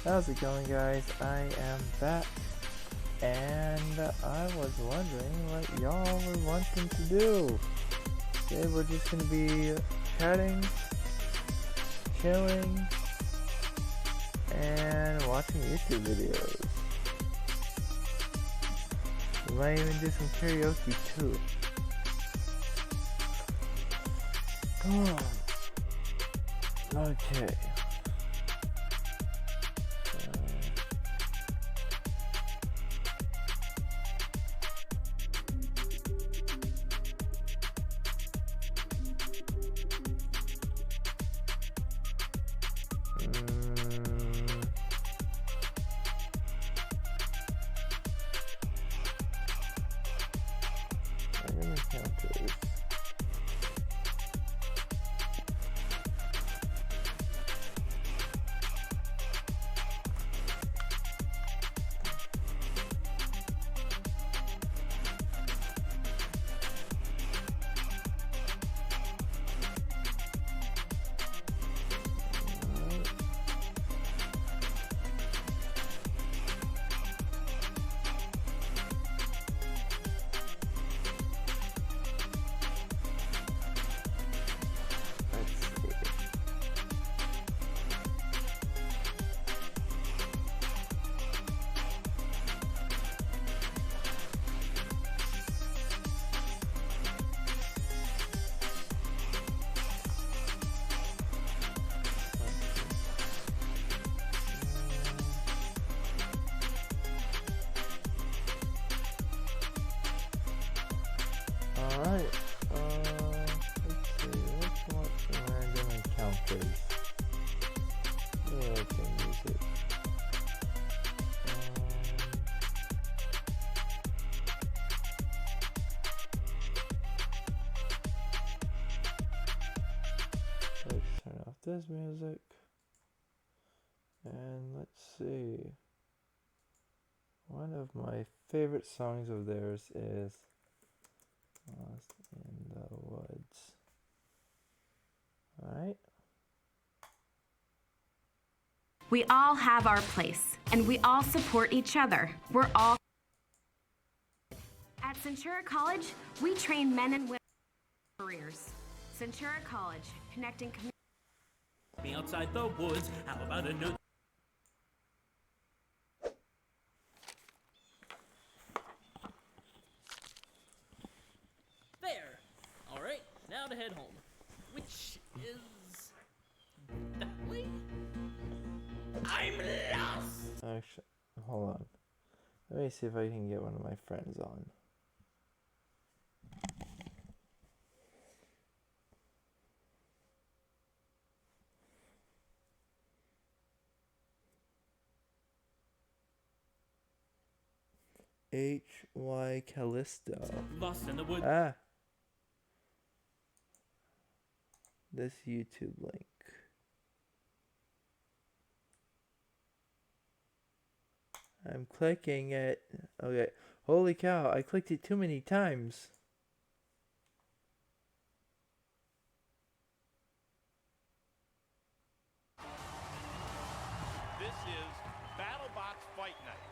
How's it going, guys? I am back, and I was wondering what y'all were wanting to do. Today we're just gonna be chatting, chilling, and watching YouTube videos. We might even do some karaoke too. Okay. Alright, let's see, let's watch some random encounters. Yeah, I can use it. Let's turn off this music. And let's see. One of my favorite songs of theirs is Lost in the Woods. Alright. We all have our place, and we all support each other. We're all... At Centura College, we train men and women careers. Centura College, connecting communities. Be outside the woods, how about a new... There! Alright, now to head home. Which is... that way? I'm lost! Actually, hold on. Let me see if I can get one of my friends on. H.Y. Callisto. Lost in the woods. Ah! This YouTube link. I'm clicking it. Okay. Holy cow, I clicked it too many times. This is BattleBots Fight Night.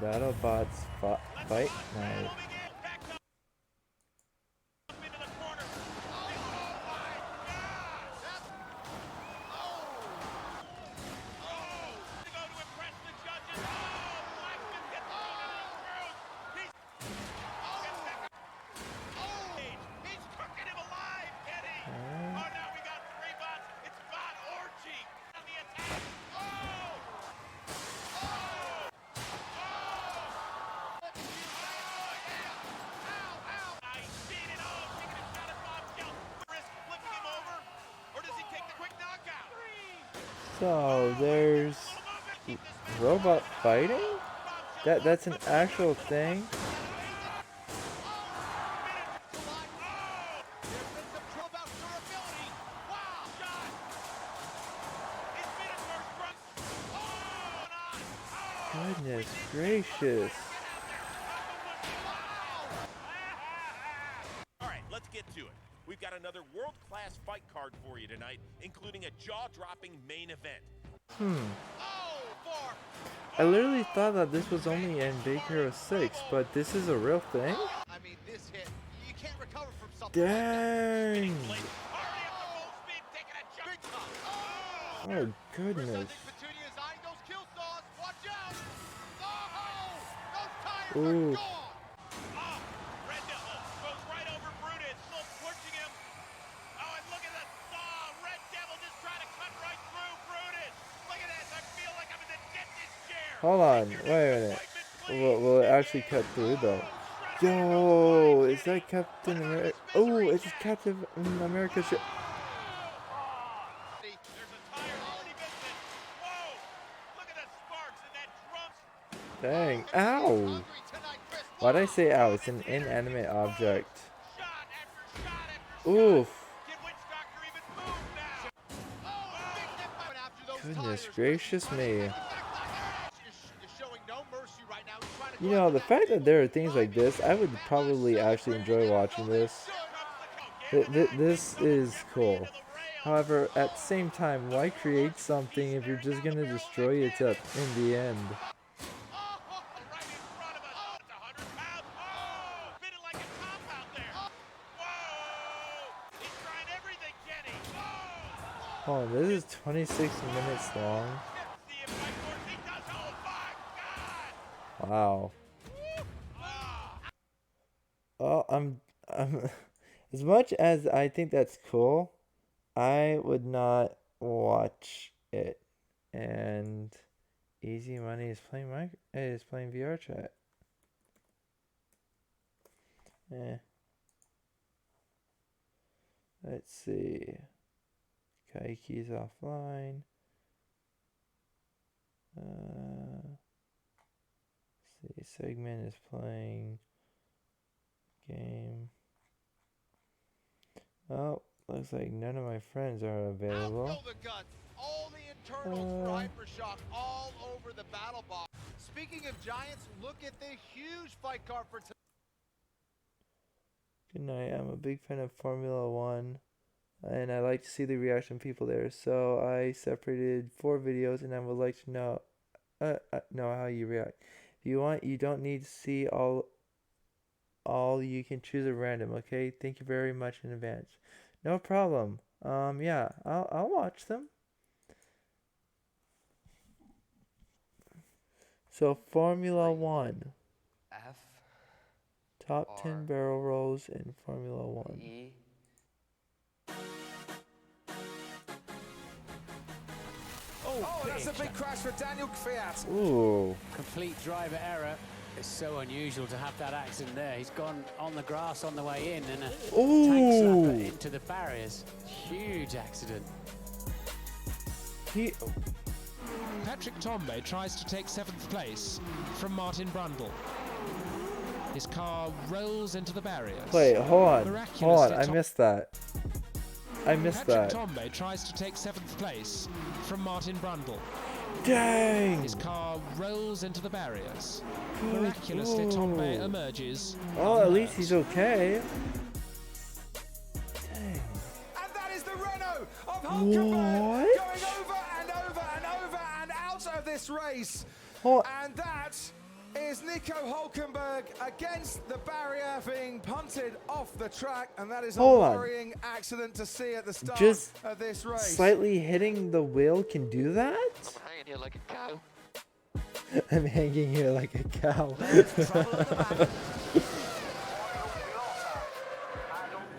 BattleBots Fight Night. So there's robot fighting? That's an actual thing? Goodness gracious. Alright, let's get to it. We've got another world-class fight card for you tonight, including a jaw-dropping main event. I literally thought that this was only in Big Hero 6, but this is a real thing? I mean, this hit, you can't recover from something like that. Dang! Oh, goodness. Ooh. Hold on, wait a minute. Will it actually cut through though? Yo, is that Captain America? Oh, it's Captain America ship. Dang, ow! Why'd I say ow? It's an inanimate object. Oof. Goodness gracious me. You know, the fact that there are things like this, I would probably actually enjoy watching this. This is cool. However, at the same time, why create something if you're just gonna destroy it in the end? Oh, this is 26 minutes long. Wow. Well, I'm as much as I think that's cool, I would not watch it. And Easy Money is playing VR chat. Let's see. Kaiki's offline. See, Segment is playing game. Oh, looks like none of my friends are available. All the internals for Hypershock all over the battle box. Speaking of giants, look at the huge fight card for tonight. Good night. I'm a big fan of Formula 1. And I like to see the reaction of people there. So I separated 4 videos and I would like to know how you react. If you want, you don't need to see all you can choose at random, okay? Thank you very much in advance. No problem. Yeah, I'll watch them. So Formula 1. F. Top 10 barrel rolls in Formula 1. E. Oh, that's a big crash for Daniel Kvyat. Ooh. Complete driver error. It's so unusual to have that accident there. He's gone on the grass on the way in and a tank slapper into the barriers. Huge accident. Patrick Tombe tries to take 7th place from Martin Brundle. His car rolls into the barriers. Wait, hold on. I missed that. Patrick Tombe tries to take 7th place from Martin Brundle. Dang! His car rolls into the barriers. Miraculously, Tombe emerges. Oh, at least he's okay. Dang. And that is the Renault of Hulkenberg going over and over and over and out of this race. And that is Nico Hulkenberg against the barrier, being punted off the track, and that is a worrying accident to see at the start of this race. Slightly hitting the wheel can do that? I'm hanging here like a cow. I'm hanging here like a cow.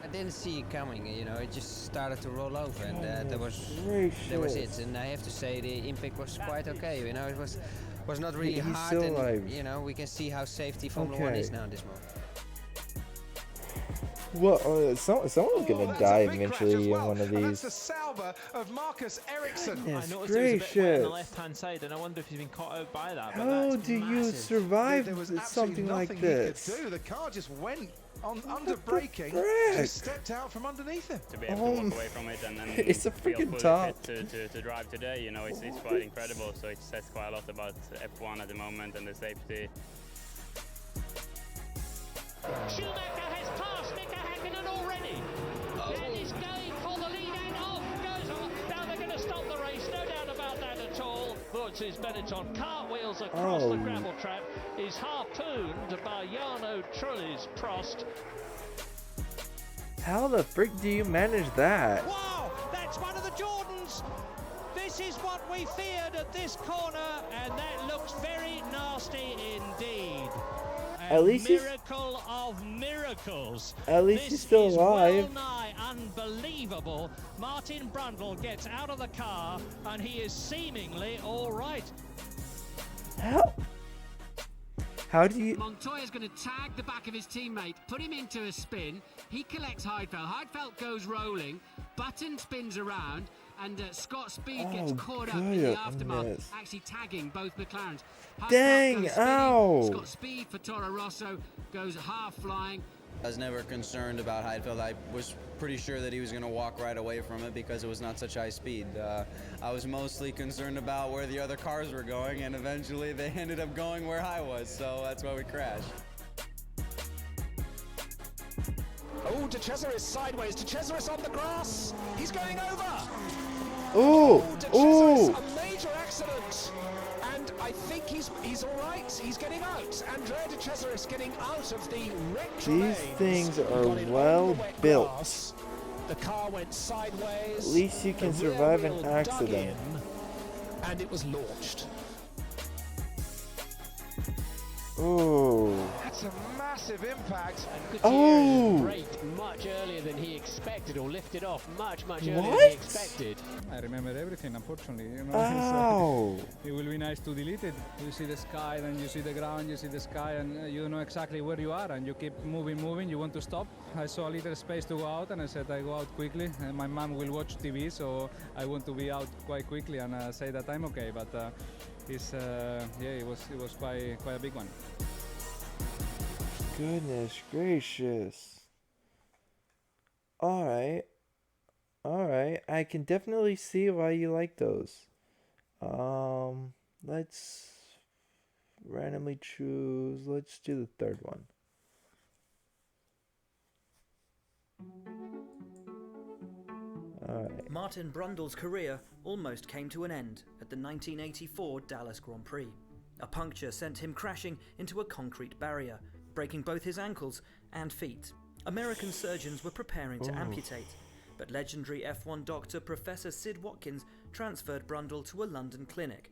I didn't see it coming, you know, it just started to roll over, and that was it. And I have to say the impact was quite okay, you know, it was not really hard, and alive. You know, we can see how safety Formula 1 is now in this moment. Well, someone's gonna die eventually in one of these. That's the Sauber of Marcus Ericsson. Yes, I noticed there was a bit wet on the gracious. left-hand side, and I wonder if he's been caught out by that. But How that's do you massive. survive There was something like nothing this? he could do. The car just went under braking, just stepped out from underneath him. To be able to walk away from it and it's a feel freaking fully top. fit to drive today, you know, it's quite incredible. So it says quite a lot about F1 at the moment and the safety. Schumacher has passed Mika Häkkinen already. And is going for the lead, and off goes on. Now they're going to stop the race, no doubt about that at all. towards his Benetton, cartwheels across the gravel trap, is harpooned by Jarno Trulli's Prost. How the frick do you manage that? Wow, that's one of the Jordans. This is what we feared at this corner, and that looks very nasty indeed. At least miracle of miracles. At least he's still alive. Well nigh unbelievable. Martin Brundle gets out of the car, and he is seemingly all right. How do you... Montoya's going to tag the back of his teammate, put him into a spin. He collects Heidfeld. Heidfeld goes rolling. Button spins around. And Scott Speed gets caught up in the aftermath, actually tagging both McLarens. Dang, ow! Scott Speed for Toro Rosso goes half flying. I was never concerned about Heidfeld. I was pretty sure that he was going to walk right away from it because it was not such high speed. I was mostly concerned about where the other cars were going, and eventually they ended up going where I was, so that's why we crashed. Oh, De Cesaris sideways. De Cesaris on the grass. He's going over. Oh, De Cesaris, a major accident. And I think he's all right. He's getting out. Andrea De Cesaris getting out of the wrecked These things are well built. The car went sideways. At least you can survive an accident. And it was launched. Oh. That's a massive impact. And Gutierrez braked much earlier than he expected, or lifted off much earlier than he expected. I remember everything, unfortunately. You know, Ow. It will be nice to delete it. You see the sky, then you see the ground, you see the sky, and you know exactly where you are, and you keep moving. You want to stop. I saw a little space to go out, and I said I go out quickly. And my mom will watch TV, so I want to be out quite quickly and say that I'm okay. But it was quite a big one. Goodness gracious. Alright. I can definitely see why you like those. Let's randomly choose. Let's do the third one. Alright. Martin Brundle's career almost came to an end at the 1984 Dallas Grand Prix. A puncture sent him crashing into a concrete barrier, breaking both his ankles and feet. American surgeons were preparing to amputate, but legendary F1 doctor Professor Sid Watkins transferred Brundle to a London clinic,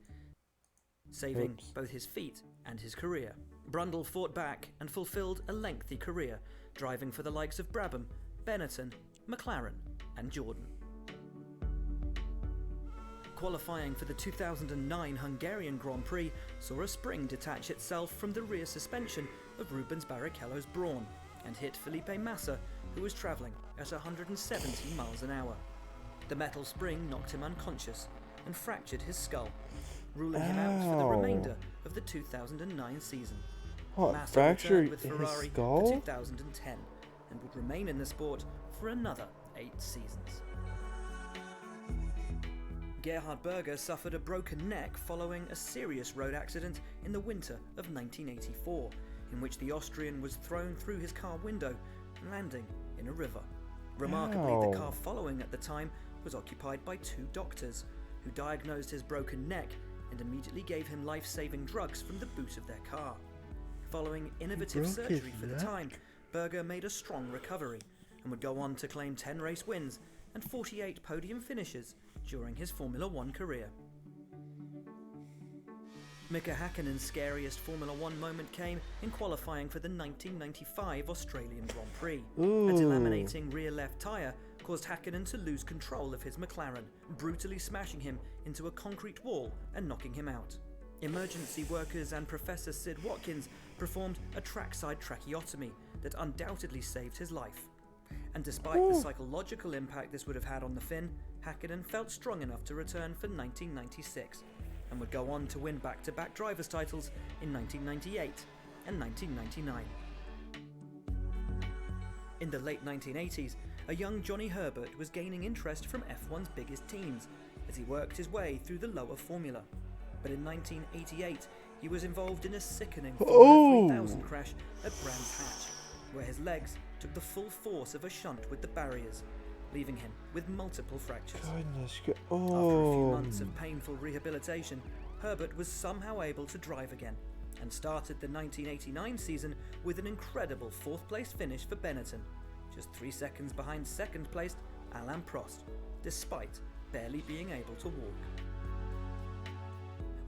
saving both his feet and his career. Brundle fought back and fulfilled a lengthy career, driving for the likes of Brabham, Benetton, McLaren and Jordan. Qualifying for the 2009 Hungarian Grand Prix saw a spring detach itself from the rear suspension of Rubens Barrichello's Brawn and hit Felipe Massa, who was travelling at 170 miles an hour. The metal spring knocked him unconscious and fractured his skull, ruling him out for the remainder of the 2009 season. Massa returned with Ferrari for 2010 and would remain in the sport for another 8 seasons. Gerhard Berger suffered a broken neck following a serious road accident in the winter of 1984, in which the Austrian was thrown through his car window, landing in a river. Remarkably, the car following at the time was occupied by 2 doctors, who diagnosed his broken neck and immediately gave him life-saving drugs from the boot of their car. Following innovative surgery for the time, Berger made a strong recovery and would go on to claim 10 race wins and 48 podium finishes during his Formula One career. Mika Häkkinen's scariest Formula One moment came in qualifying for the 1995 Australian Grand Prix. A delaminating rear left tyre caused Häkkinen to lose control of his McLaren, brutally smashing him into a concrete wall and knocking him out. Emergency workers and Professor Sid Watkins performed a trackside tracheotomy that undoubtedly saved his life. And despite the psychological impact this would have had on the Finn, Häkkinen felt strong enough to return for 1996 and would go on to win back-to-back drivers' titles in 1998 and 1999. In the late 1980s, a young Johnny Herbert was gaining interest from F1's biggest teams as he worked his way through the lower formula. But in 1988, he was involved in a sickening Formula 3000 crash at Brands Hatch, where his legs took the full force of a shunt with the barriers, leaving him with multiple fractures. After a few months of painful rehabilitation, Herbert was somehow able to drive again and started the 1989 season with an incredible 4th place finish for Benetton, just 3 seconds behind 2nd placed Alain Prost, despite barely being able to walk.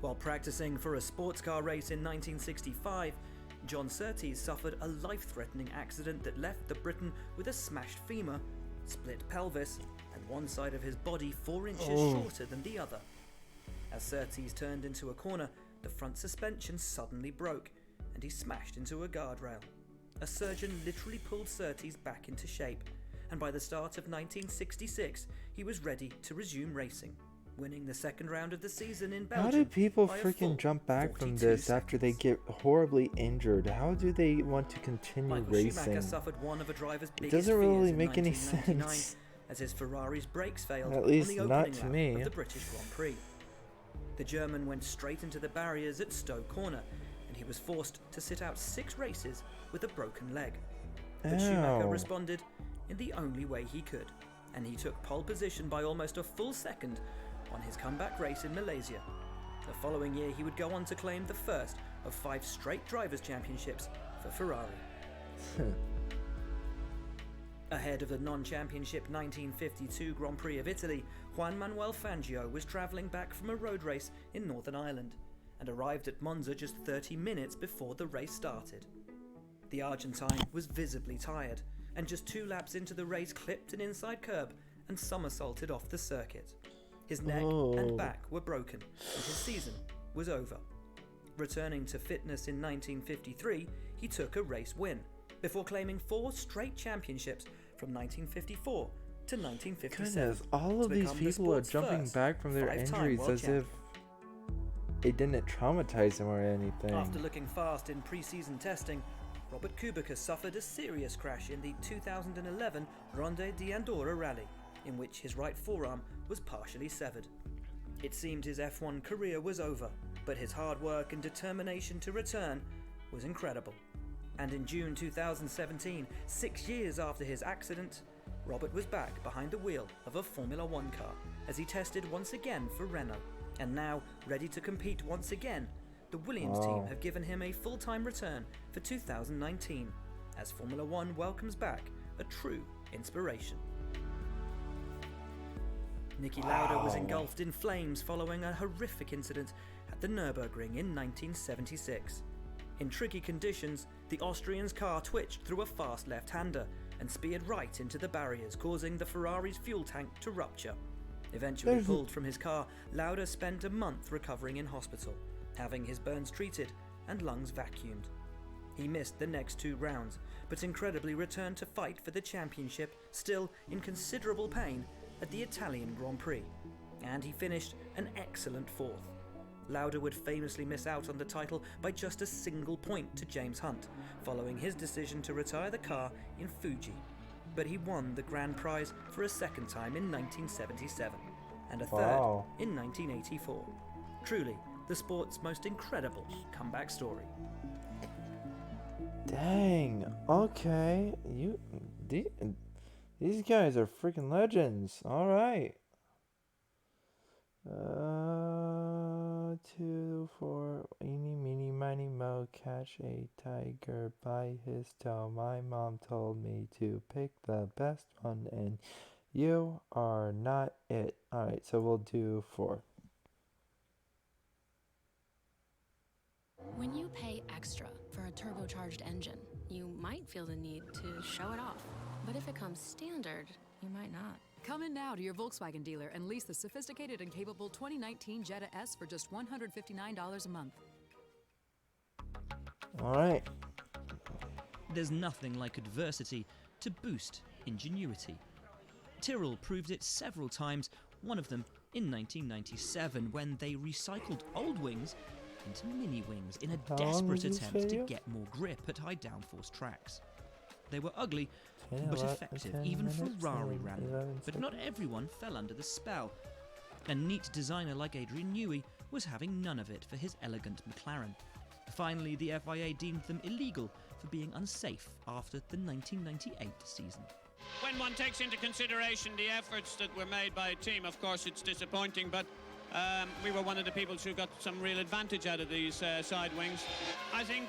While practicing for a sports car race in 1965, John Surtees suffered a life-threatening accident that left the Briton with a smashed femur, split pelvis, and one side of his body 4 inches shorter than the other. As Surtees turned into a corner, the front suspension suddenly broke, and he smashed into a guardrail. A surgeon literally pulled Surtees back into shape, and by the start of 1966, he was ready to resume racing, winning the 2nd round of the season in Belgium. How do people freaking jump back from this after they get horribly injured? How do they want to continue racing? Schumacher suffered one of a driver's It biggest doesn't really fears make in any 1999 sense. as his Ferrari's brakes failed At least on the not opening to lap me. of the British Grand Prix. The German went straight into the barriers at Stowe Corner, and he was forced to sit out 6 races with a broken leg. But Schumacher responded in the only way he could, and he took pole position by almost a full second on his comeback race in Malaysia. The following year he would go on to claim the first of 5 straight drivers' championships for Ferrari. Ahead of the non-championship 1952 Grand Prix of Italy, Juan Manuel Fangio was travelling back from a road race in Northern Ireland and arrived at Monza just 30 minutes before the race started. The Argentine was visibly tired, and just 2 laps into the race clipped an inside curb and somersaulted off the circuit. His neck and back were broken, and his season was over. Returning to fitness in 1953, he took a race win, before claiming 4 straight championships from 1954 to 1957. Goodness, all of these people are jumping back from their injuries as if it didn't traumatize them or anything. After looking fast in pre-season testing, Robert Kubica suffered a serious crash in the 2011 Ronde d'Andorra rally, in which his right forearm was partially severed. It seemed his F1 career was over, but his hard work and determination to return was incredible. And in June 2017, 6 years after his accident, Robert was back behind the wheel of a Formula One car as he tested once again for Renault. And now, ready to compete once again, the Williams team have given him a full-time return for 2019, as Formula One welcomes back a true inspiration. Niki Lauda was engulfed in flames following a horrific incident at the Nürburgring in 1976. In tricky conditions, the Austrian's car twitched through a fast left-hander and speared right into the barriers, causing the Ferrari's fuel tank to rupture. Eventually pulled from his car, Lauda spent a month recovering in hospital, having his burns treated and lungs vacuumed. He missed the next 2 rounds, but incredibly returned to fight for the championship, still in considerable pain, at the Italian Grand Prix, and he finished an excellent 4th. Lauda would famously miss out on the title by just a single point to James Hunt, following his decision to retire the car in Fuji. But he won the grand prize for a 2nd time in 1977, and a 3rd in 1984. Truly, the sport's most incredible comeback story. Dang, okay. These guys are freaking legends. Alright. 2, 4, eeny, meeny, miny, moe, catch a tiger by his toe. My mom told me to pick the best one, and you are not it. Alright, so we'll do 4. When you pay extra for a turbocharged engine, you might feel the need to show it off. But if it comes standard, you might not. Come in now to your Volkswagen dealer and lease the sophisticated and capable 2019 Jetta S for just $159 a month. Alright. There's nothing like adversity to boost ingenuity. Tyrrell proved it several times, one of them in 1997 when they recycled old wings into mini wings in a desperate attempt to get more grip at high downforce tracks. They were ugly, but effective, even Ferrari ran them. But not everyone fell under the spell. A neat designer like Adrian Newey was having none of it for his elegant McLaren. Finally, the FIA deemed them illegal for being unsafe after the 1998 season. When one takes into consideration the efforts that were made by a team, of course it's disappointing, but We were one of the people who got some real advantage out of these side wings. I think,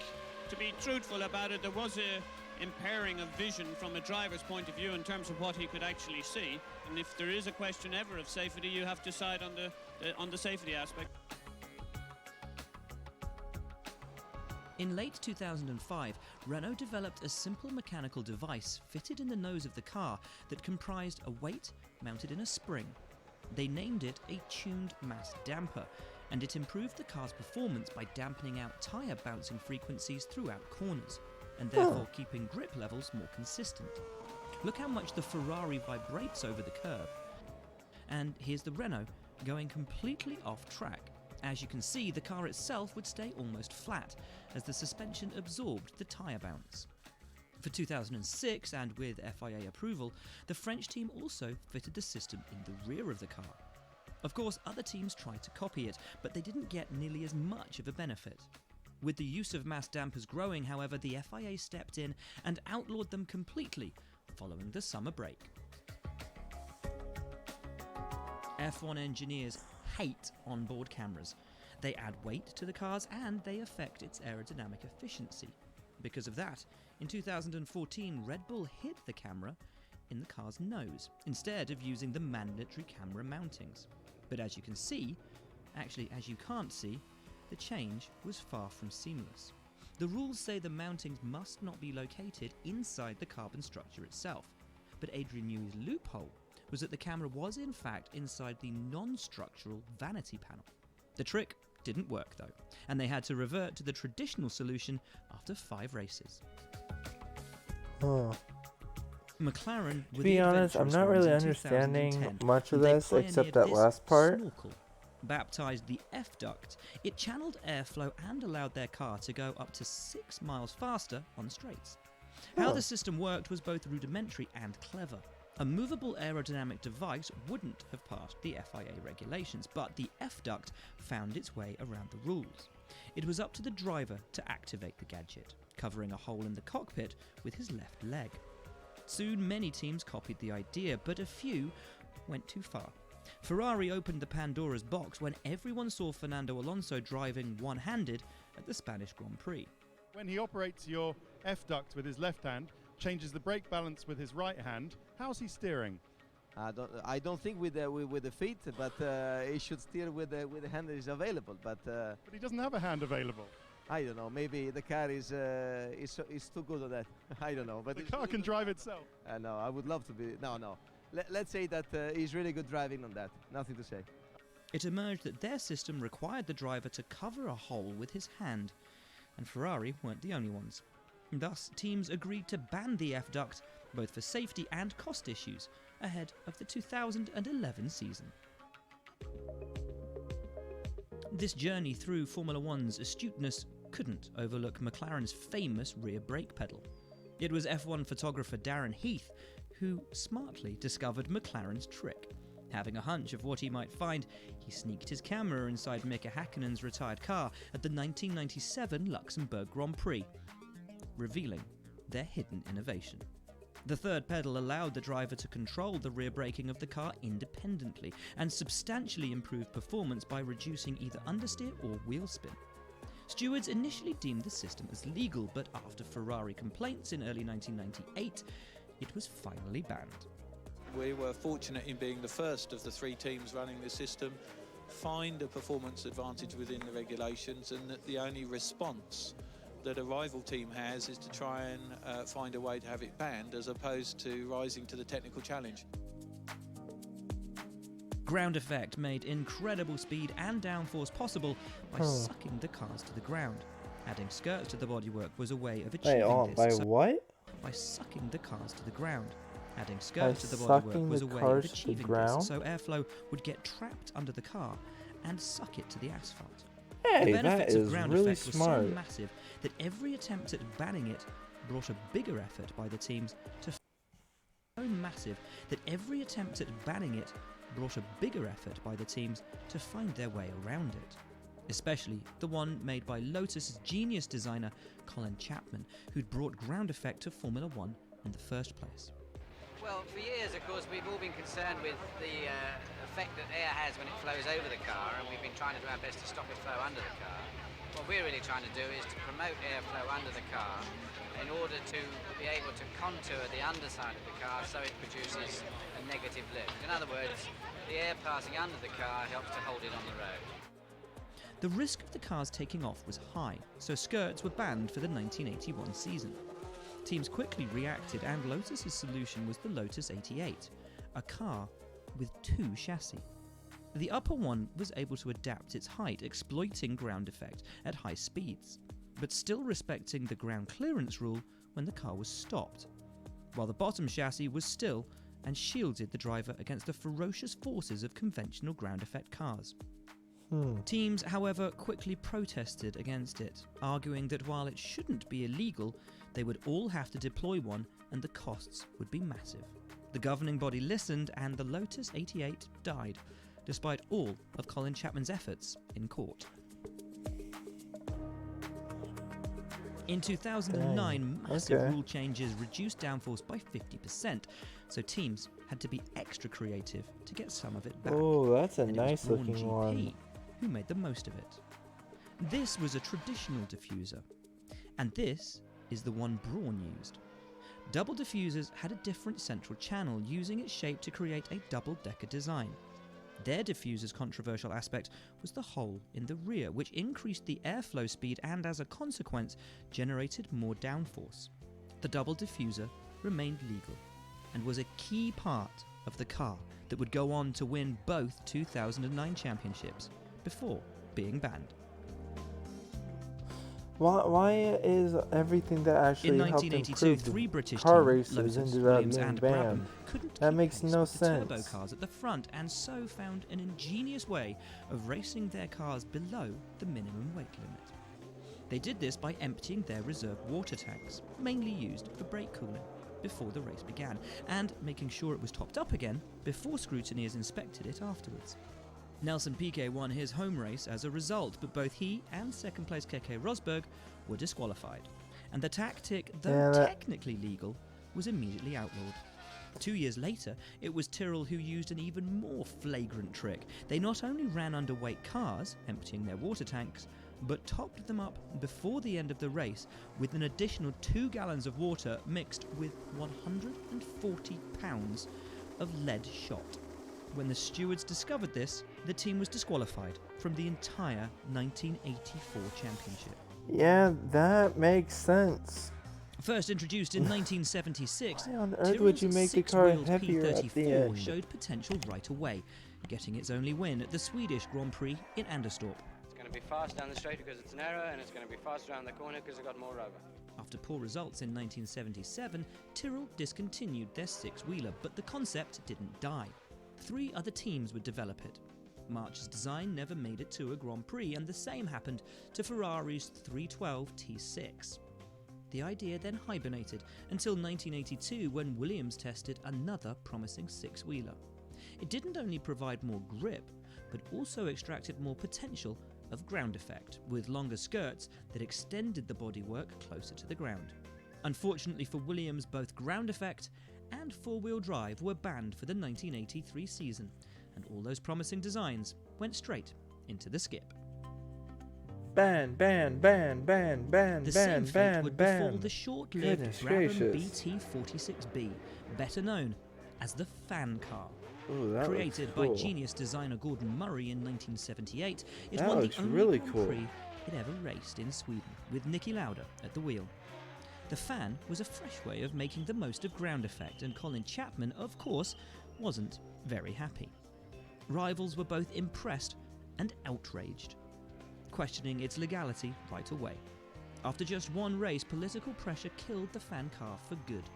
to be truthful about it, there was a impairing of vision from a driver's point of view in terms of what he could actually see. And if there is a question ever of safety, you have to side on the safety aspect. In late 2005, Renault developed a simple mechanical device fitted in the nose of the car that comprised a weight mounted in a spring. They named it a tuned mass damper, and it improved the car's performance by dampening out tyre bouncing frequencies throughout corners, and therefore keeping grip levels more consistent. Look how much the Ferrari vibrates over the curb. And here's the Renault going completely off track. As you can see, the car itself would stay almost flat, as the suspension absorbed the tyre bounce. For 2006, and with FIA approval, the French team also fitted the system in the rear of the car. Of course, other teams tried to copy it, but they didn't get nearly as much of a benefit. With the use of mass dampers growing, however, the FIA stepped in and outlawed them completely following the summer break. F1 engineers hate onboard cameras. They add weight to the cars and they affect its aerodynamic efficiency. Because of that, in 2014, Red Bull hid the camera in the car's nose, instead of using the mandatory camera mountings. But as you can see, actually as you can't see, the change was far from seamless. The rules say the mountings must not be located inside the carbon structure itself, but Adrian Newey's loophole was that the camera was in fact inside the non-structural vanity panel. The trick didn't work though, and they had to revert to the traditional solution after 5 races. McLaren, to be honest, I'm not really understanding much of this except that last part. Snorkel. Baptized the F-duct, it channeled airflow and allowed their car to go up to 6 miles faster on straights. How the system worked was both rudimentary and clever. A movable aerodynamic device wouldn't have passed the FIA regulations, but the F-duct found its way around the rules. It was up to the driver to activate the gadget, covering a hole in the cockpit with his left leg. Soon many teams copied the idea, but a few went too far. Ferrari opened the Pandora's box when everyone saw Fernando Alonso driving one-handed at the Spanish Grand Prix. When he operates your F-duct with his left hand, changes the brake balance with his right hand, how's he steering? I don't think with the feet, but he should steer with the hand that is available. But he doesn't have a hand available. I don't know. Maybe the car is too good at that. I don't know. But the car can drive itself. No, I would love to be. No. Let's say that he's really good driving on that. Nothing to say. It emerged that their system required the driver to cover a hole with his hand, and Ferrari weren't the only ones. Thus, teams agreed to ban the F-duct, both for safety and cost issues, ahead of the 2011 season. This journey through Formula One's astuteness couldn't overlook McLaren's famous rear brake pedal. It was F1 photographer Darren Heath who smartly discovered McLaren's trick. Having a hunch of what he might find, he sneaked his camera inside Mika Häkkinen's retired car at the 1997 Luxembourg Grand Prix, revealing their hidden innovation. The third pedal allowed the driver to control the rear braking of the car independently and substantially improved performance by reducing either understeer or wheel spin. Stewards initially deemed the system as legal, but after Ferrari complaints in early 1998, it was finally banned. We were fortunate in being the first of the 3 teams running the system, find a performance advantage within the regulations, and that the only response that a rival team has is to try and find a way to have it banned, as opposed to rising to the technical challenge. Ground effect made incredible speed and downforce possible by sucking the cars to the ground. Adding skirts to the bodywork was a way of achieving this. By what? By sucking the cars to the ground. Adding skirts to the bodywork was a way of achieving this, so airflow would get trapped under the car and suck it to the asphalt. Hey, the benefits that of is ground really effect smart. were so massive that every attempt at banning it brought a bigger effort by the teams to find their way around it. Especially the one made by Lotus's genius designer Colin Chapman, who'd brought ground effect to Formula One in the first place. Well, for years, of course, we've all been concerned with the effect that air has when it flows over the car, and we've been trying to do our best to stop it flow under the car. What we're really trying to do is to promote airflow under the car in order to be able to contour the underside of the car so it produces a negative lift. In other words, the air passing under the car helps to hold it on the road. The risk of the cars taking off was high, so skirts were banned for the 1981 season. Teams quickly reacted, and Lotus's solution was the Lotus 88, a car with 2 chassis. The upper one was able to adapt its height, exploiting ground effect at high speeds, but still respecting the ground clearance rule when the car was stopped, while the bottom chassis was still and shielded the driver against the ferocious forces of conventional ground effect cars. Teams, however, quickly protested against it, arguing that while it shouldn't be illegal, they would all have to deploy one and the costs would be massive. The governing body listened, and the Lotus 88 died, despite all of Colin Chapman's efforts in court. In 2009, massive rule changes reduced downforce by 50%, so teams had to be extra creative to get some of it back. Oh, that's a and nice it was Braun looking GP one. who made the most of it. This was a traditional diffuser, and this is the one Braun used. Double diffusers had a different central channel, using its shape to create a double-decker design. Their diffuser's controversial aspect was the hole in the rear, which increased the airflow speed and, as a consequence, generated more downforce. The double diffuser remained legal and was a key part of the car that would go on to win both 2009 championships before being banned. Why is everything that actually In helped 1982, improve 3 British car teams, races Lotus, ended up Williams being and banned? Brabham, couldn't That keep makes pace no with the sense. turbo cars at the front, and so found an ingenious way of racing their cars below the minimum weight limit. They did this by emptying their reserve water tanks, mainly used for brake cooling, before the race began, and making sure it was topped up again before scrutineers inspected it afterwards. Nelson Piquet won his home race as a result, but both he and second place Keke Rosberg were disqualified, and the tactic, though technically legal, was immediately outlawed. 2 years later, it was Tyrrell who used an even more flagrant trick. They not only ran underweight cars, emptying their water tanks, but topped them up before the end of the race with an additional 2 gallons of water mixed with 140 pounds of lead shot. When the stewards discovered this, the team was disqualified from the entire 1984 championship. Yeah, that makes sense. First introduced in 1976, Why on earth would you make the car heavier at the P34 end? showed potential right away, getting its only win at the Swedish Grand Prix in Anderstorp. It's going to be fast down the straight because it's narrow, and it's going to be fast around the corner because it's got more rubber. After poor results in 1977, Tyrrell discontinued their 6-wheeler, but the concept didn't die. 3 other teams would develop it. March's design never made it to a Grand Prix, and the same happened to Ferrari's 312 T6. The idea then hibernated until 1982, when Williams tested another promising 6-wheeler. It didn't only provide more grip, but also extracted more potential of ground effect, with longer skirts that extended the bodywork closer to the ground. Unfortunately for Williams, both ground effect and 4-wheel drive were banned for the 1983 season, and all those promising designs went straight into the skip. Ban, ban, ban, ban, ban, The ban, same fate ban, would ban. befall the short-lived Goodness Brabham gracious. BT46B, better known as the fan car. Ooh, that Created looks cool. by genius designer Gordon Murray in 1978, it That won the looks only really Grand cool. Prix it ever raced in Sweden, with Niki Lauda at the wheel. The fan was a fresh way of making the most of ground effect, and Colin Chapman, of course, wasn't very happy. Rivals were both impressed and outraged, questioning its legality right away. After just one race, political pressure killed the fan car for good.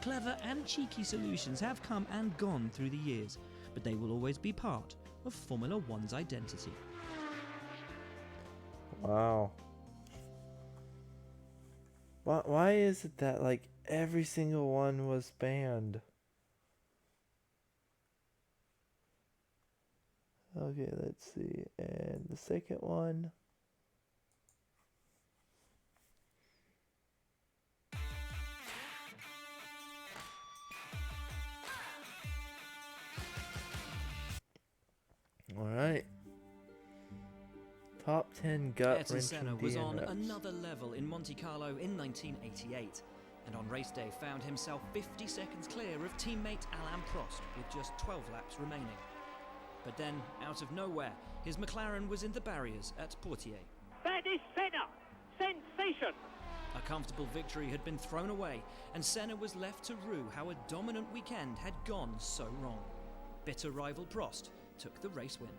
Clever and cheeky solutions have come and gone through the years, but they will always be part of Formula One's identity. Wow. Why is it that, like, every single one was banned? Okay, let's see. And the second one. Top 10 Ayrton Senna gut-wrenching was on DNFs. another level in Monte Carlo in 1988, and on race day found himself 50 seconds clear of teammate Alain Prost with just 12 laps remaining. But then, out of nowhere, his McLaren was in the barriers at Poitiers. That is Senna! Sensation! A comfortable victory had been thrown away, and Senna was left to rue how a dominant weekend had gone so wrong. Bitter rival Prost took the race win.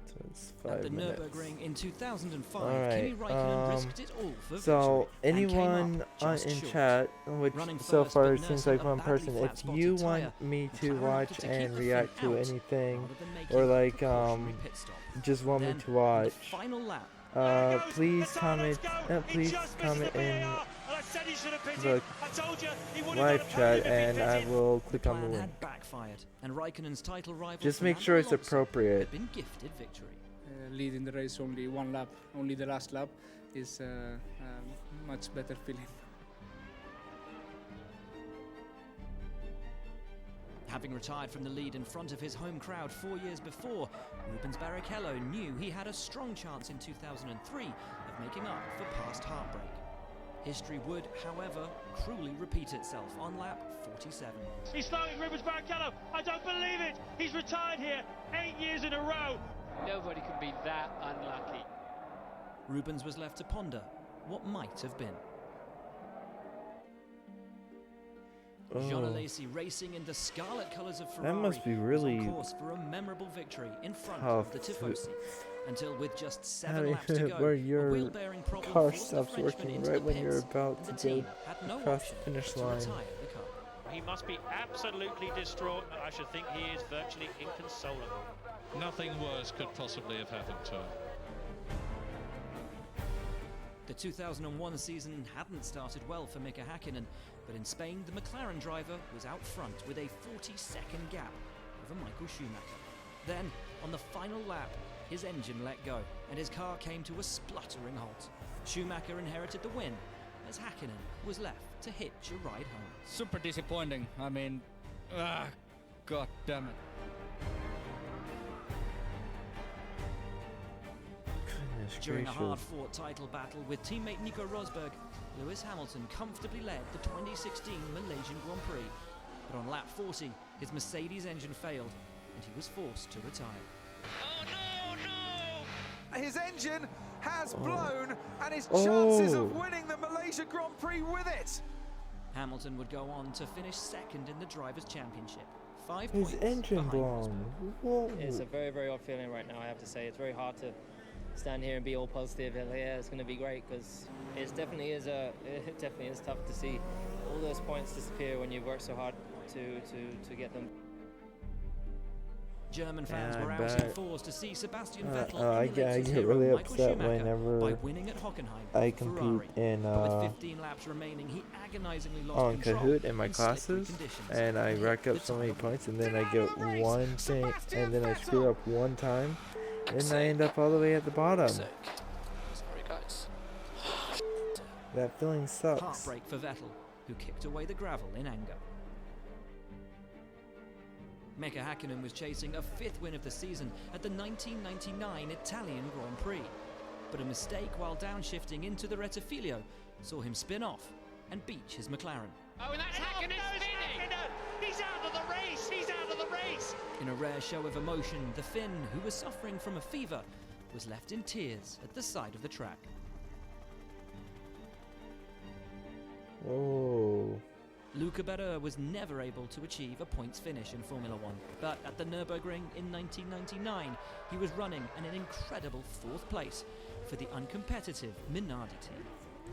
So it's At 5 the minutes. Nürburgring in 2005, Alright, Kimi Räikkönen risked it all for so victory and came anyone up just in short. chat, which Running so first, far but it seems nursing like a one badly person, if flat-spotted you tyre, want me to McLaren watch opted to keep and the react fin to out anything, rather than making or a like precautionary pit stop. just want me Then, to on watch, the final lap, please comment in the live chat and I will click on the plan link. had backfired, and Raikkonen's title rival Just make Fernando sure it's Alonso appropriate. had been gifted victory. Leading the race only one lap, only the last lap, is a much better feeling. Having retired from the lead in front of his home crowd 4 years before, Rubens Barrichello knew he had a strong chance in 2003 of making up for past heartbreak. History would, however, cruelly repeat itself on lap 47. He's slowing Rubens Barrichello. I don't believe it. He's retired here 8 years in a row. Nobody can be that unlucky. Rubens was left to ponder what might have been. Jean Alesi racing in the scarlet colours of Ferrari That must be was really on course for a memorable victory in front tough of the Tifosi. Until with just 7 having laps to go, where a your wheel bearing problem car forced the stops Frenchman working into right the when you're pits, about and the to team go had no across option the finish but to line. retire the car. He must be absolutely distraught. I should think he is virtually inconsolable. Nothing worse could possibly have happened to him. The 2001 season hadn't started well for Mika Häkkinen, but in Spain the McLaren driver was out front with a 40-second gap over Michael Schumacher. Then, on the final lap, his engine let go and his car came to a spluttering halt. Schumacher inherited the win as Häkkinen was left to hitch a ride home. Super disappointing. I mean, god damn it. During a hard-fought title battle with teammate Nico Rosberg, Lewis Hamilton comfortably led the 2016 Malaysian Grand Prix. But on lap 40, his Mercedes engine failed and he was forced to retire. His engine has blown and his chances of winning the Malaysia Grand Prix with it. Hamilton would go on to finish second in the Drivers' Championship. 5 His points engine behind blown. Whoa. It's a very, very odd feeling right now, I have to say. It's very hard to stand here and be all positive. And yeah, it's going to be great because it definitely is tough to see all those points disappear when you've worked so hard to get them. German fans Yeah, were I out in bet. force to see Sebastian Vettel I emulate his get hero really Michael upset Schumacher whenever by winning at Hockenheim I for compete Ferrari. in But with 15 laps remaining, he agonizingly lost on control Kahoot in my in slippery classes, conditions and I hit rack up the so many title. points, and then I get one thing, and then I screw up one time, and I end up all the way at the bottom. Sorry, guys. That feeling sucks. Heartbreak for Vettel, who kicked away the gravel in anger. Mika Häkkinen was chasing a 5th win of the season at the 1999 Italian Grand Prix. But a mistake while downshifting into the Rettifilo saw him spin off and beach his McLaren. Oh, and that's Häkkinen spinning! He's out of the race! He's out of the race! In a rare show of emotion, the Finn, who was suffering from a fever, was left in tears at the side of the track. Whoa. Luca Berger was never able to achieve a points finish in Formula One, but at the Nürburgring in 1999, he was running in an incredible 4th place for the uncompetitive Minardi team.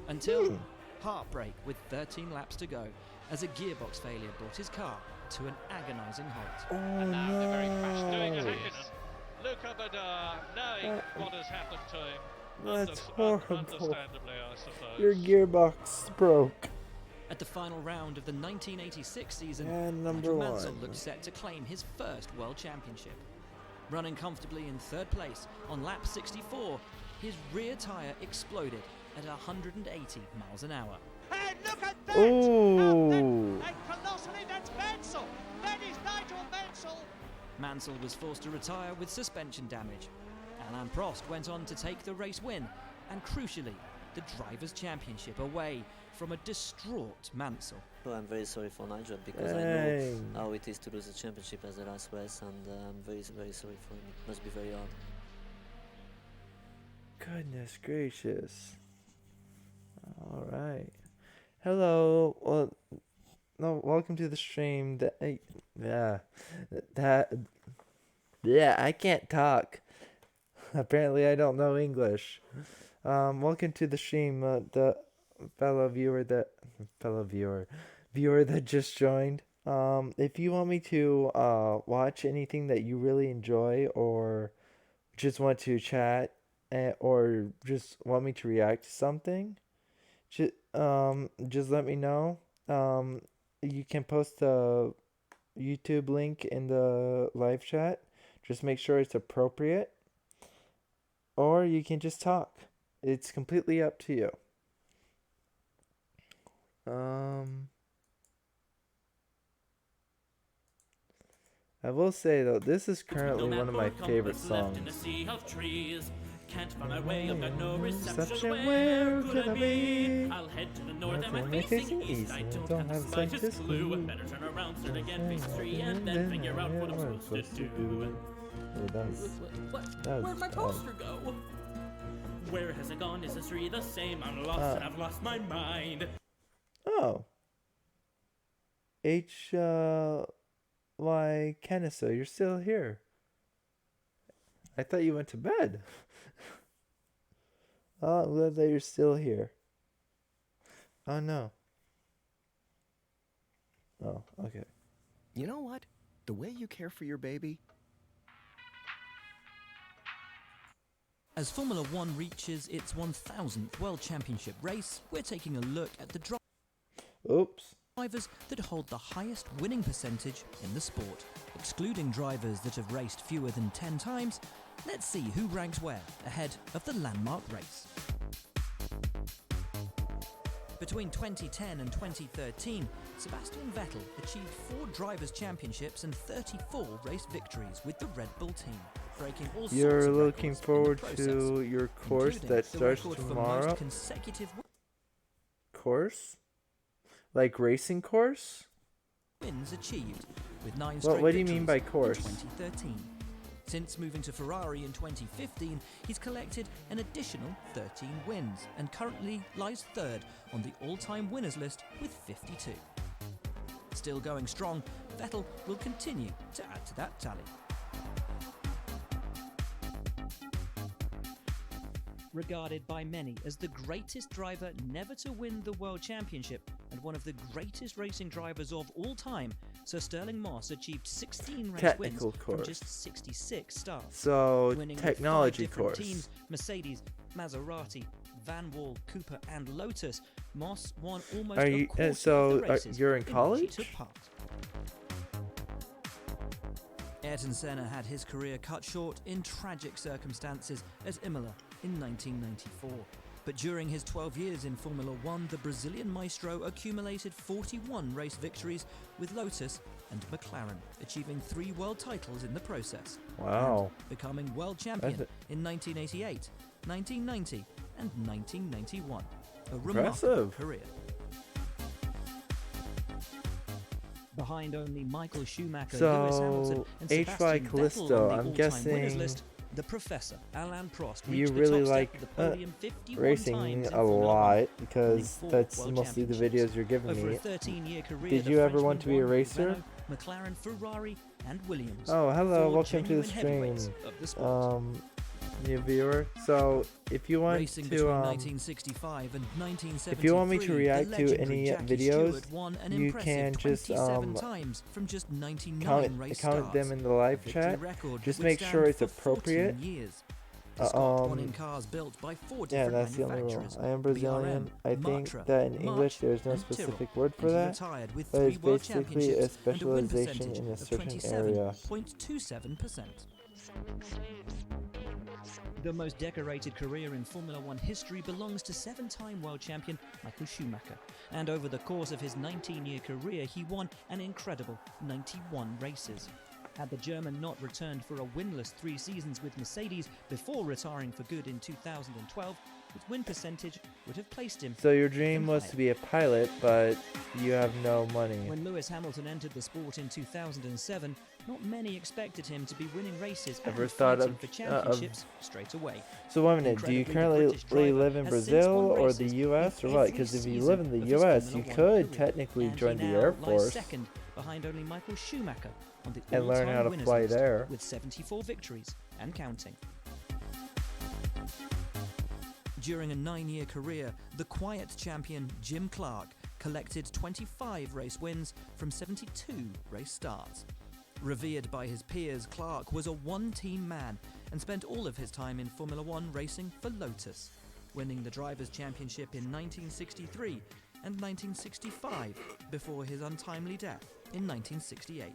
Until heartbreak with 13 laps to go, as a gearbox failure brought his car to an agonising halt. Oh And now they're very fast doing no. it. Luca Berger, knowing what has happened to him. That's horrible. Understandably, I suppose. Your gearbox broke. At the final round of the 1986 season, And number Nigel Mansell one. looked set to claim his first World Championship. Running comfortably in 3rd place on lap 64, his rear tyre exploded at 180 miles an hour. And look at that! Oh. And colossally, that's Mansell! That is Nigel Mansell Mansell was forced to retire with suspension damage. Alain Prost went on to take the race win, and crucially, the Drivers' Championship away from a distraught Mansell. Well, I'm very sorry for Nigel because I know how it is to lose a championship as a last race, and I'm very, very sorry for him. It must be very hard. Goodness gracious. All right. Hello. Well, no. Welcome to the stream. I can't talk. Apparently, I don't know English. Welcome to the stream. The viewer that just joined. If you want me to watch anything that you really enjoy, or just want to chat, or just want me to react to something, just let me know. You can post the YouTube link in the live chat. Just make sure it's appropriate. Or you can just talk. It's completely up to you. I will say though, this is currently one of my favorite songs. Can't find my way, I've got no reception. Where could I be? I'll head to the north, am I facing east? I don't have the slightest clue. Better turn around, start again, face the tree, and then figure out what I'm supposed to do. Where'd my poster go? Where has it gone? Is history the same? I'm lost and I've lost my mind. Oh. Y Kenneso, you're still here. I thought you went to bed. Oh, I'm glad that you're still here. Oh, no. Oh, okay. You know what? The way you care for your baby. As Formula One reaches its 1000th World Championship race, we're taking a look at the drivers that hold the highest winning percentage in the sport. Excluding drivers that have raced fewer than 10 times, let's see who ranks where ahead of the landmark race. Between 2010 and 2013, Sebastian Vettel achieved 4 Drivers' Championships and 34 race victories with the Red Bull team, breaking all sorts You're of looking records forward in the process, to your course including that the starts record for tomorrow? most consecutive Course? Like racing course? wins achieved, with 9 What straight do you mean by victories course? in 2013. Since moving to Ferrari in 2015, he's collected an additional 13 wins and currently lies third on the all-time winners list with 52. Still going strong, Vettel will continue to add to that tally. Regarded by many as the greatest driver never to win the World Championship and one of the greatest racing drivers of all time, Sir Sterling Moss achieved 16 race wins from just 66 starts. So, winning with technology 5 different course. teams, Mercedes, Maserati, Van Wall, Cooper and Lotus. Moss won almost Are a you quarter so of the races you're in which he college? took part. Ayrton Senna had his career cut short in tragic circumstances at Imola in 1994. But during his 12 years in Formula One, the Brazilian maestro accumulated 41 race victories with Lotus and McLaren, achieving 3 world titles in the process. Wow. And becoming world champion That's in 1988, 1990 and 1991. A Impressive. remarkable career. Behind only Michael Schumacher, Lewis Hamilton and H.Y. Sebastian Callisto, Vettel on the I'm all-time guessing winners list, the Professor, Alain Prost, you reached the really top step like of the podium 51 racing times in a Formula lot One, because winning 4 that's world mostly the championships. videos you're giving Over me. a 13-year career, Did the you ever want to Frenchman be a won with racer? Renault, McLaren, Ferrari and Williams. Oh, hello, 4 welcome to the genuine stream. heavyweights of the sport. New viewer. So, if you want Racing to between 1965 and 1973, if you want me to react the to legendary any Jackie videos, Stewart won an you impressive can just 27 times from just 99 race count starts. them in the live A victory chat. record Just that make would sure it's stand for 14 appropriate. years. The Scott won in cars built by 4 Yeah, different that's the only rule. manufacturers. I am Brazilian. BRM, I think Matra, that in English March, there's no and specific Tyrrell, word for and he that, retired with but 3 it's world basically a championships and a win specialization percentage in a of certain area. 27.27%. The most decorated career in Formula One history belongs to 7-time world champion Michael Schumacher. And over the course of his 19-year career, he won an incredible 91 races. Had the German not returned for a winless 3 seasons with Mercedes before retiring for good in 2012, his win percentage would have placed him. So your dream was higher. to be a pilot, but you have no money. When Lewis Hamilton entered the sport in 2007, not many expected him to be winning races Ever and thought fighting of- for championships straight away. So wait a minute, do you Incredibly, the British currently driver live in has since Brazil won or races the US or in what? every Because if you season live in the of his US, Formula you One could career. technically And join he the now Air lies Force second behind only Michael Schumacher on the and learn how all-time to winners fly list there. with 74 victories and counting. During a 9-year career, the quiet champion Jim Clark collected 25 race wins from 72 race starts. Revered by his peers, Clark was a one-team man and spent all of his time in Formula One racing for Lotus, winning the Drivers' Championship in 1963 and 1965 before his untimely death in 1968.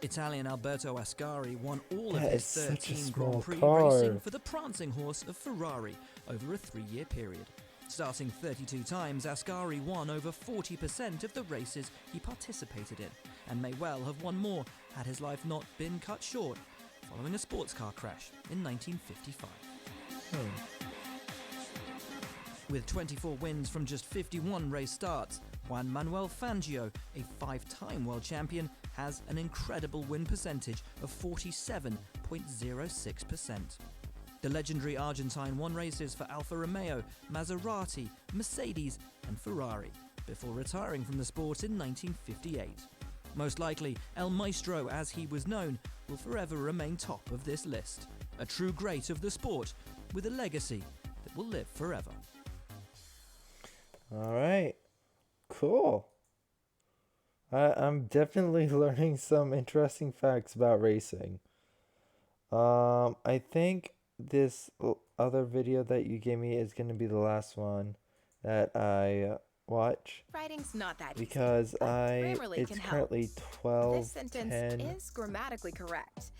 Italian Alberto Ascari won all of That his is such a 13 small Grand Prix car. racing for the prancing horse of Ferrari over a 3-year period. Starting 32 times, Ascari won over 40% of the races he participated in, and may well have won more had his life not been cut short following a sports car crash in 1955. With 24 wins from just 51 race starts, Juan Manuel Fangio, a 5-time world champion, has an incredible win percentage of 47.06%. The legendary Argentine won races for Alfa Romeo, Maserati, Mercedes and Ferrari, before retiring from the sport in 1958. Most likely, El Maestro, as he was known, will forever remain top of this list. A true great of the sport, with a legacy that will live forever. Alright. Cool. I'm definitely learning some interesting facts about racing. I think this other video that you gave me is going to be the last one that I watch. Writing's not that easy, because but Grammarly it's can currently help. 12 This sentence 10 is grammatically correct,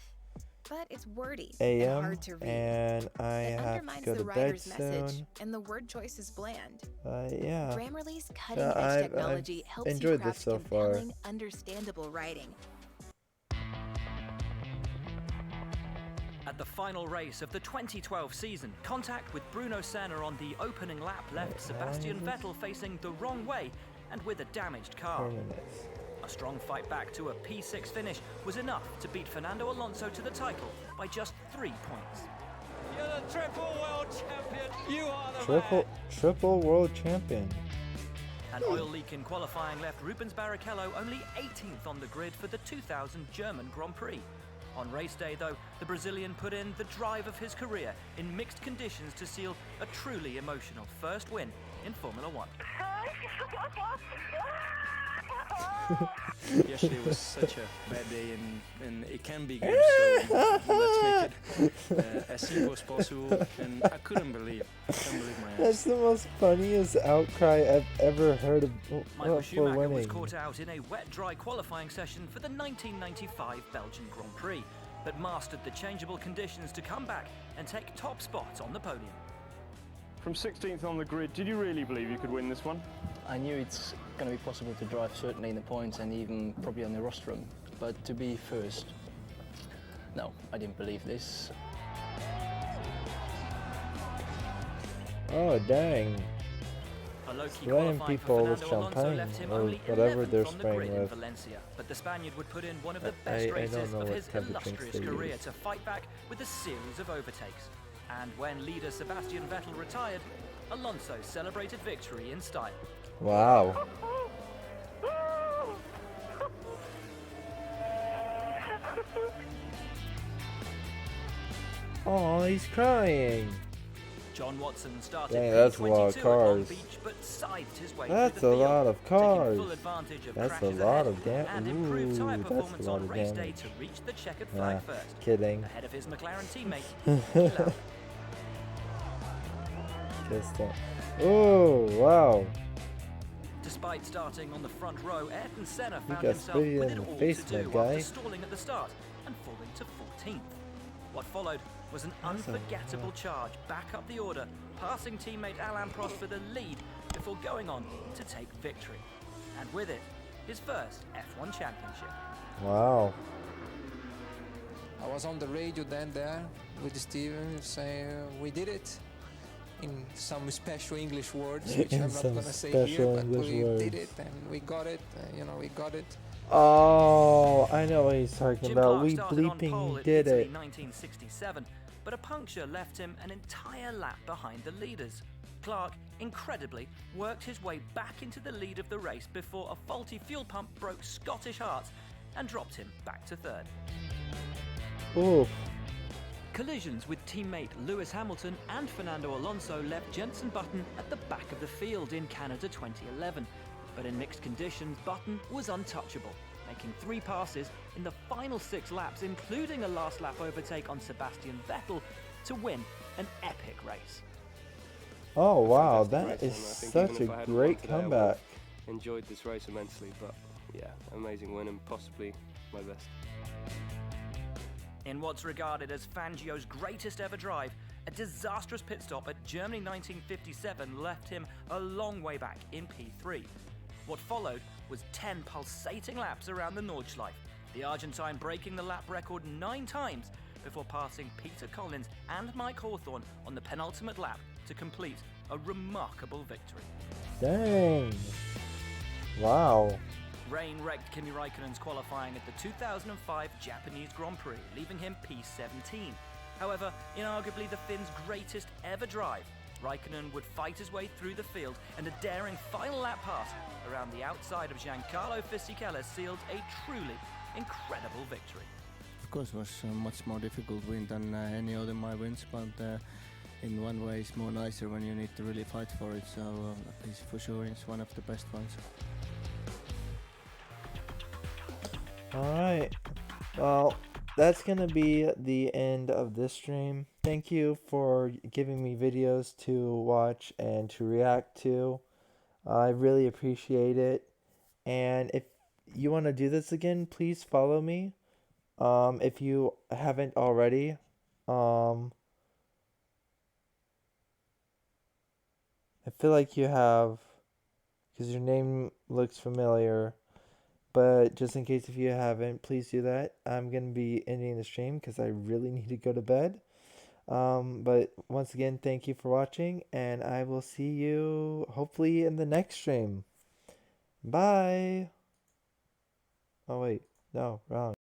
but it's wordy and a.m. hard to read. and I It have to undermines go the to bed writer's message, soon. and the word choice is bland. Yeah. Grammarly's cutting-edge technology helps you enjoyed craft this so far. compelling, understandable writing. At the final race of the 2012 season, contact with Bruno Senna on the opening lap left Sebastian Vettel facing the wrong way and with a damaged car. A strong fight back to a P6 finish was enough to beat Fernando Alonso to the title by just 3 points. You're the triple world champion. You are the Triple world champion. An oil leak in qualifying left Rubens Barrichello only 18th on the grid for the 2000 German Grand Prix. On race day, though, the Brazilian put in the drive of his career in mixed conditions to seal a truly emotional first win in Formula One. Yesterday was such a bad day, and it can be good, so let's make it as simple as possible. And I couldn't believe my eyes. That's the most funniest outcry I've ever heard of Michael for Schumacher was winning. caught out in a wet-dry qualifying session for the 1995 Belgian Grand Prix, but mastered the changeable conditions to come back and take top spot on the podium. From 16th on the grid, did you really believe you could win this one? I knew it's going to be possible to drive certainly in the points and even probably on the rostrum, but to be first, no, I didn't believe this. Oh dang. A low-key Spraying qualifying people for with Fernando Alonso champagne left him or only whatever 11th they're on the grid spraying in with. Valencia, but the Spaniard would put in one of the I best don't races know of what his type of drinks illustrious they career use. to fight back with a series of overtakes. And when leader Sebastian Vettel retired, Alonso celebrated victory in style. Wow. Oh, he's crying. John Watson started Dang, that's a lot of P22 at cars. Long Beach, but scythed his way That's through a the field, lot of taking cars. full advantage of That's a crashes lot ahead of and improved tyre Ooh, that's performance a lot on of race day damage. to reach the checkered flag Nah, first, kidding. ahead of his McLaren teammate. Niki Lauda. Just oh, wow. Despite starting on the front row, Ayrton Senna You found got himself sprayed with in it the all face, to do my guy. after stalling at the start and falling to 14th. What followed was an That's a unforgettable charge back up the order, passing teammate Alain Prost for the lead before going on to take victory. And with it, his first F1 championship. Wow. I was on the radio then there with Steven saying we did it in some special English words, which I'm not going to say here, but we did it and we got it, we got it. Oh, I know what he's talking Jim about. Clark We started on pole bleeping at did Italy it. 1967, but a puncture left him an entire lap behind the leaders. Clark, incredibly, worked his way back into the lead of the race before a faulty fuel pump broke Scottish hearts and dropped him back to third. Oof. Collisions with teammate Lewis Hamilton and Fernando Alonso left Jenson Button at the back of the field in Canada 2011. But in mixed conditions, Button was untouchable, making 3 passes in the final 6 laps, including a last lap overtake on Sebastian Vettel, to win an epic race. Oh wow, Fantastic that race, is and I think such even a if I hadn't great won today, I would comeback. have enjoyed this race immensely, but yeah, amazing win and possibly my best. In what's regarded as Fangio's greatest ever drive, a disastrous pit stop at Germany 1957 left him a long way back in P3. What followed was 10 pulsating laps around the Nordschleife, the Argentine breaking the lap record 9 times before passing Peter Collins and Mike Hawthorne on the penultimate lap to complete a remarkable victory. Dang. Wow. Rain wrecked Kimi Raikkonen's qualifying at the 2005 Japanese Grand Prix, leaving him P17. However, in arguably the Finn's greatest ever drive, Raikkonen would fight his way through the field, and a daring final lap pass around the outside of Giancarlo Fisichella sealed a truly incredible victory. Of course, it was a much more difficult win than any other my wins, but in one way it's more nicer when you need to really fight for it, so it's for sure it's one of the best ones. Alright. Well, that's going to be the end of this stream. Thank you for giving me videos to watch and to react to. I really appreciate it. And if you want to do this again, please follow me. If you haven't already. I feel like you have, because your name looks familiar. But just in case if you haven't, please do that. I'm going to be ending the stream because I really need to go to bed. But once again, thank you for watching, and I will see you hopefully in the next stream. Bye. Oh wait, no, wrong.